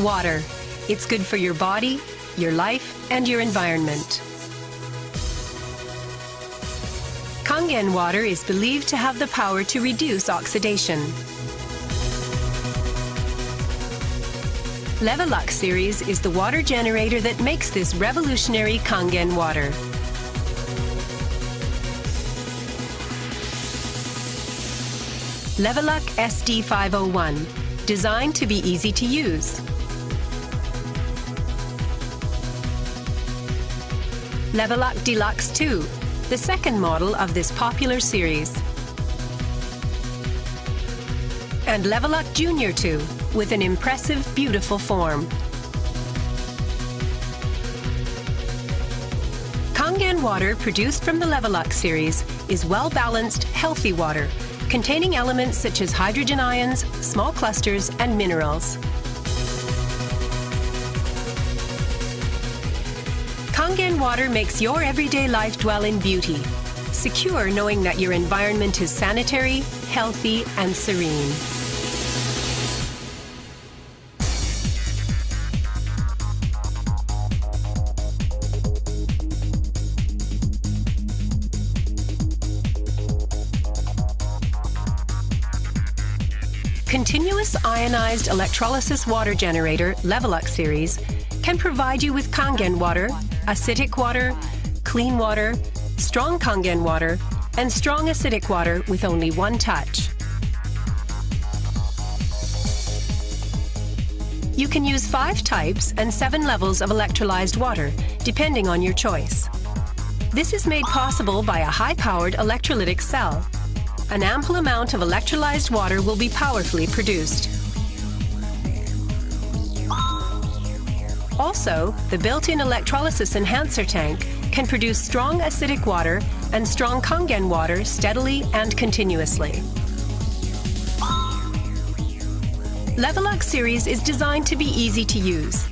Water. It's good for your body, your life, and your environment. Kangen water is believed to have the power to reduce oxidation. Levelux series is the water generator that makes this revolutionary Kangen water. Levelux SD501, designed to be easy to use. Levelux Deluxe 2, the second model of this popular series. And Levelux Junior 2, with an impressive, beautiful form. Kangen water produced from the Levelux series is well-balanced, healthy water, containing elements such as hydrogen ions, small clusters, and minerals. Kangen water makes your everyday life dwell in beauty, secure knowing that your environment is sanitary, healthy, and serene. Continuous ionized electrolysis water generator Levelux series can provide you with Kangen water, acidic water, clean water, strong Kangen water, and strong acidic water with only one touch. You can use 5 types and 7 levels of electrolyzed water, depending on your choice. This is made possible by a high-powered electrolytic cell. An ample amount of electrolyzed water will be powerfully produced. Also, the built-in electrolysis enhancer tank can produce strong acidic water and strong Kangen water steadily and continuously. Levelux series is designed to be easy to use.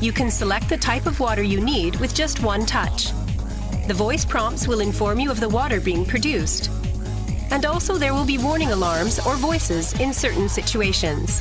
You can select the type of water you need with just one touch. The voice prompts will inform you of the water being produced. And also there will be warning alarms or voices in certain situations.